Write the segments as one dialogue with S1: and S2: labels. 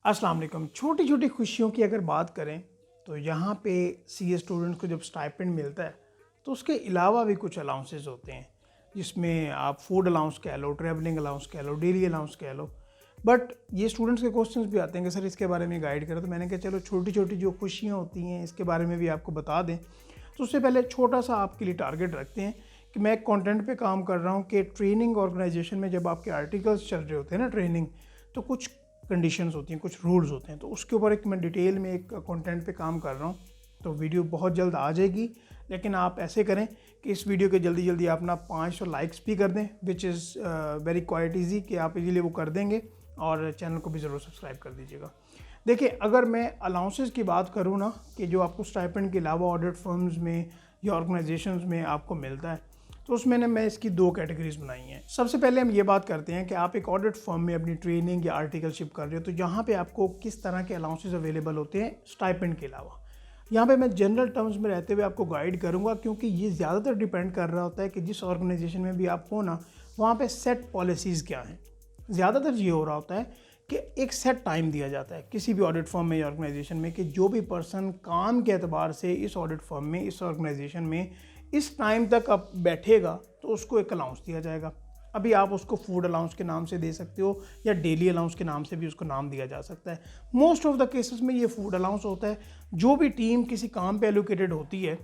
S1: अस्सलाम वालेकुम। छोटी छोटी खुशियों की अगर बात करें तो यहाँ पे सीए स्टूडेंट्स को जब स्टाइपेंड मिलता है तो उसके अलावा भी कुछ अलाउंसेस होते हैं, जिसमें आप फूड अलाउंस कह लो, ट्रैवलिंग अलाउंस कह लो, डेली अलाउंस कह लो। बट ये स्टूडेंट्स के क्वेश्चंस भी आते हैं कि सर इसके बारे में गाइड करें, तो मैंने कहा चलो छोटी छोटी जो खुशियाँ होती हैं इसके बारे में भी आपको बता दें। तो उससे पहले छोटा सा आपके लिए टारगेट रखते हैं कि मैं एक कंटेंट पे काम कर रहा हूँ कि ट्रेनिंग ऑर्गेनाइजेशन में जब आपके आर्टिकल्स चल रहे होते हैं ना ट्रेनिंग, तो कुछ कंडीशंस होती हैं, कुछ रूल्स होते हैं, तो उसके ऊपर एक मैं डिटेल में एक कंटेंट पे काम कर रहा हूँ। तो वीडियो बहुत जल्द आ जाएगी, लेकिन आप ऐसे करें कि इस वीडियो के जल्दी जल्दी आप ना 500 लाइक्स भी कर दें, which is very quite easy कि आप इजीली वो कर देंगे, और चैनल को भी ज़रूर सब्सक्राइब कर दीजिएगा। देखिए, अगर मैं अलाउंसेस की बात करूँ ना, कि जो आपको स्टाइपेंड के अलावा ऑडिट फर्म्स में या ऑर्गेनाइजेशंस में आपको मिलता है, तो उसमें ना मैं इसकी दो कैटेगरीज बनाई हैं। सबसे पहले हम ये बात करते हैं कि आप एक ऑडिट फर्म में अपनी ट्रेनिंग या आर्टिकलशिप कर रहे हो, तो यहाँ पे आपको किस तरह के अलाउंसेस अवेलेबल होते हैं स्टाइपेंड के अलावा। यहाँ पे मैं जनरल टर्म्स में रहते हुए आपको गाइड करूँगा, क्योंकि ये ज़्यादातर डिपेंड कर रहा होता है कि जिस ऑर्गेनाइजेशन में भी आप हो ना, वहाँ पे सेट पॉलिसीज़ क्या हैं। ज़्यादातर ये हो रहा होता है कि एक सेट टाइम दिया जाता है किसी भी ऑडिट फर्म में या ऑर्गेनाइजेशन में, कि जो भी पर्सन काम के एतबार से इस ऑडिट फर्म में, इस ऑर्गेनाइजेशन में इस टाइम तक अब बैठेगा तो उसको एक अलाउंस दिया जाएगा। अभी आप उसको फूड अलाउंस के नाम से दे सकते हो या डेली अलाउंस के नाम से भी उसको नाम दिया जा सकता है। मोस्ट ऑफ द केसेस में ये फूड अलाउंस होता है। जो भी टीम किसी काम पे एलोकेटेड होती है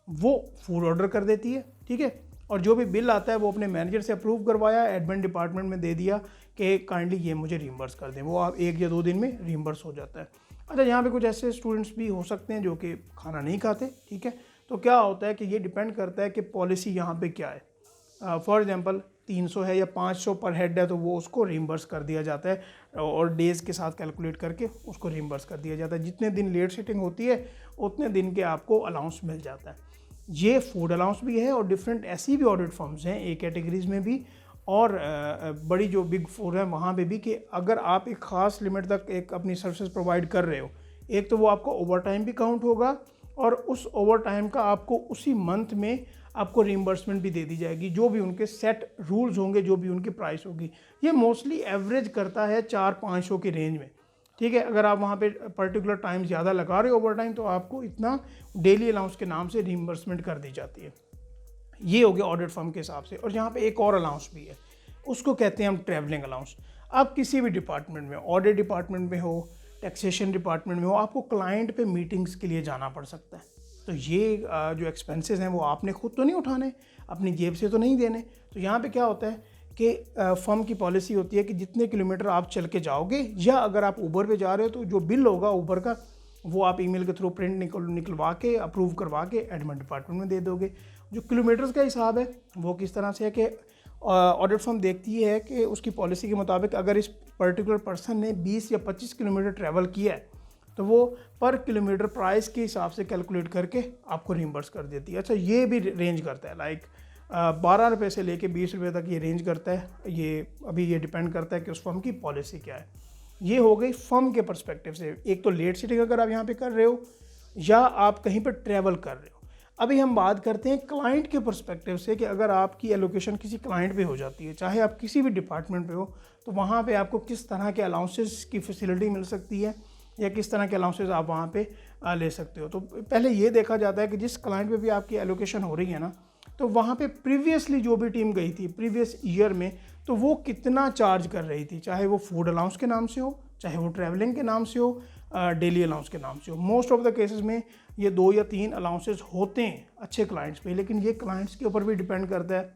S1: वो फूड ऑर्डर कर देती है, ठीक है, और जो भी बिल आता है वो अपने मैनेजर से अप्रूव करवाया, एडमिन डिपार्टमेंट में दे दिया कि काइंडली ये मुझे रीइंबर्स कर दें, वो आप 1 या 2 दिन में रीइंबर्स हो जाता है। अच्छा, यहाँ पे कुछ ऐसे स्टूडेंट्स भी हो सकते हैं जो कि खाना नहीं खाते, ठीक है, तो क्या होता है कि ये डिपेंड करता है कि पॉलिसी यहाँ पे क्या है। फॉर एग्जांपल 300 है या 500 पर हेड है, तो वो उसको रीइंबर्स कर दिया जाता है, और डेज़ के साथ कैलकुलेट करके उसको रीइंबर्स कर दिया जाता है। जितने दिन लेट सीटिंग होती है उतने दिन के आपको अलाउंस मिल जाता है। ये फूड अलाउंस भी है, और डिफरेंट ऐसी भी ऑडिट फर्म्स हैं ए कैटेगरीज में भी, और बड़ी जो बिग फोर है वहाँ पे भी, कि अगर आप एक ख़ास लिमिट तक एक अपनी सर्विसेज प्रोवाइड कर रहे हो, एक तो वो आपको ओवर टाइम भी काउंट होगा, और उस ओवर टाइम का आपको उसी मंथ में आपको रीइंबर्समेंट भी दे दी जाएगी, जो भी उनके सेट रूल्स होंगे, जो भी उनकी प्राइस होगी। ये मोस्टली एवरेज करता है 400-500 की रेंज में, ठीक है। अगर आप वहाँ पे पर्टिकुलर टाइम ज़्यादा लगा रहे हो ओवर टाइम, तो आपको इतना डेली अलाउंस के नाम से रीइंबर्समेंट कर दी जाती है। ये हो गया ऑडिट फर्म के हिसाब से। और यहाँ पे एक और अलाउंस भी है, उसको कहते हैं हम ट्रैवलिंग अलाउंस। आप किसी भी डिपार्टमेंट में, ऑडिट डिपार्टमेंट में हो, टैक्सेशन डिपार्टमेंट में हो, आपको क्लाइंट पे मीटिंग्स के लिए जाना पड़ सकता है। तो ये जो एक्सपेंसेस हैं वो आपने खुद तो नहीं उठाने, अपनी जेब से तो नहीं देने। तो यहाँ पे क्या होता है कि फर्म की पॉलिसी होती है कि जितने किलोमीटर आप चल के जाओगे, या अगर आप ऊबर पे जा रहे हो तो जो बिल होगा ऊबर का, वो आप ईमेल के थ्रू प्रिंट निकलवा के अप्रूव करवा के एडमिन डिपार्टमेंट में दे दोगे। जो किलोमीटर्स का हिसाब है वो किस तरह से है कि ऑडिट फर्म देखती है कि उसकी पॉलिसी के मुताबिक अगर इस पर्टिकुलर पर्सन ने 20 या 25 किलोमीटर ट्रैवल किया है, तो वो पर किलोमीटर प्राइस के हिसाब से कैलकुलेट करके आपको रिइंबर्स कर देती है। अच्छा, ये भी रेंज करता है, लाइक 12 रुपये से लेके 20 रुपये तक ये रेंज करता है। ये अभी ये डिपेंड करता है कि उस फर्म की पॉलिसी क्या है। ये हो गई फर्म के पर्सपेक्टिव से। एक तो लेट सीटिंग अगर आप यहाँ पे कर रहे हो, या आप कहीं पर ट्रैवल कर रहे हो। अभी हम बात करते हैं क्लाइंट के पर्सपेक्टिव से, कि अगर आपकी एलोकेशन किसी क्लाइंट पे हो जाती है, चाहे आप किसी भी डिपार्टमेंट पे हो, तो वहाँ पे आपको किस तरह के अलाउंसेस की फैसिलिटी मिल सकती है, या किस तरह के अलाउंसेस आप वहाँ पे ले सकते हो। तो पहले ये देखा जाता है कि जिस क्लाइंट पे भी आपकी एलोकेशन हो रही है ना, तो वहाँ पे प्रीवियसली जो भी टीम गई थी प्रीवियस ईयर में, तो वो कितना चार्ज कर रही थी, चाहे वो फूड अलाउंस के नाम से हो, चाहे वो ट्रैवलिंग के नाम से हो, डेली अलाउंस के नाम से हो। मोस्ट ऑफ द केसेस में ये 2 या 3 अलाउंसेस होते हैं अच्छे क्लाइंट्स पे, लेकिन ये क्लाइंट्स के ऊपर भी डिपेंड करता है।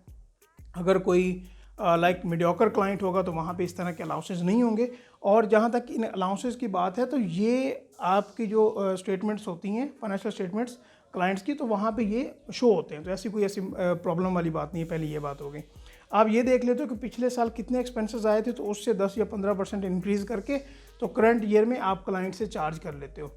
S1: अगर कोई लाइक मीडियोकर क्लाइंट होगा तो वहाँ पे इस तरह के अलाउंसेस नहीं होंगे। और जहाँ तक इन अलाउंसेस की बात है, तो ये आपकी जो स्टेटमेंट्स होती हैं, फाइनेंशियल स्टेटमेंट्स क्लाइंट्स की, तो वहाँ पे ये शो होते हैं। तो ऐसी कोई प्रॉब्लम वाली बात नहीं है। पहले ये बात हो गई। आप ये देख लेते हो कि पिछले साल कितने एक्सपेंसेस आए थे, तो उससे 10 या 15% इंक्रीज़ करके तो करंट ईयर में आप क्लाइंट से चार्ज कर लेते हो।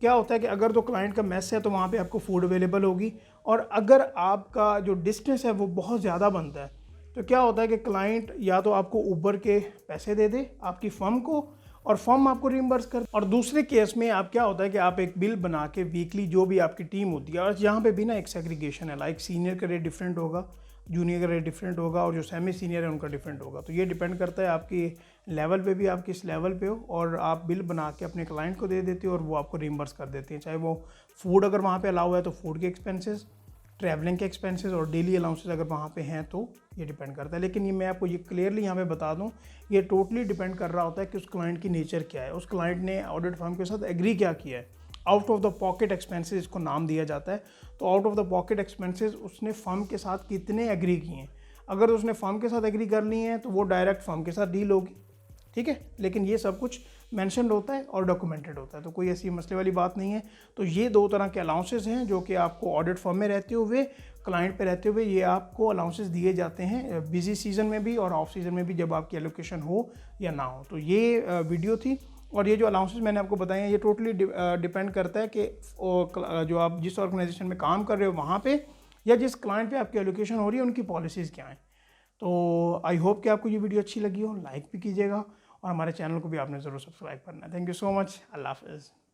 S1: क्या होता है कि अगर तो क्लाइंट का मेस है तो वहाँ पे आपको फूड अवेलेबल होगी, और अगर आपका जो डिस्टेंस है वो बहुत ज़्यादा बनता है, तो क्या होता है कि क्लाइंट या तो आपको ऊबर के पैसे दे दे आपकी फर्म को, और फर्म आपको रिइंबर्स कर। और दूसरे केस में आप क्या होता है कि आप एक बिल बना के वीकली जो भी आपकी टीम होती है, और यहाँ पे भी ना एक सेग्रीगेशन है, लाइक सीनियर का रेट डिफरेंट होगा, जूनियर का डिफरेंट होगा और जो सेमी सीनियर है उनका डिफरेंट होगा। तो ये डिपेंड करता है आपकी लेवल पे भी, आप किस लेवल पे हो, और आप बिल बना के अपने क्लाइंट को दे देते हो और वो आपको रिम्बर्स कर देते हैं। चाहे वो फूड अगर वहाँ पे अलाउ है तो फूड के एक्सपेंसेस, ट्रैवलिंग के एक्सपेंसेस और डेली अलाउंसेस अगर वहाँ पे हैं तो ये डिपेंड करता है। लेकिन ये मैं आपको ये क्लियरली यहाँ पे बता दूँ, ये टोटली डिपेंड कर रहा होता है कि उस क्लाइंट की नेचर क्या है, उस क्लाइंट ने ऑडिट फर्म के साथ एग्री क्या किया है। Out of the pocket expenses इसको नाम दिया जाता है। तो out of the pocket expenses उसने फर्म के साथ कितने एग्री किए हैं। अगर उसने फर्म के साथ एग्री कर ली हैं तो वो डायरेक्ट फर्म के साथ डील होगी, ठीक है। लेकिन ये सब कुछ मेंशन्ड होता है और डॉक्यूमेंटेड होता है, तो कोई ऐसी मसले वाली बात नहीं है। तो ये दो तरह के अलाउंसेस हैं जो कि आपको ऑडिट फर्म में रहते हुए, क्लाइंट पे रहते हुए, ये आपको अलाउंसेस दिए जाते हैं बिजी सीज़न में भी और ऑफ सीज़न में भी, जब आपकी एलोकेशन हो या ना हो। तो ये वीडियो थी, और ये जो अलाउंसेस मैंने आपको बताए हैं ये टोटली डिपेंड करता है कि जो आप जिस ऑर्गेनाइजेशन में काम कर रहे हो वहाँ पे, या जिस क्लाइंट पे आपकी एलोकेशन हो रही है, उनकी पॉलिसीज़ क्या हैं। तो आई होप कि आपको ये वीडियो अच्छी लगी हो, लाइक भी कीजिएगा और हमारे चैनल को भी आपने ज़रूर सब्सक्राइब करना है। Thank you so much. अल्लाह हाफ़िज़।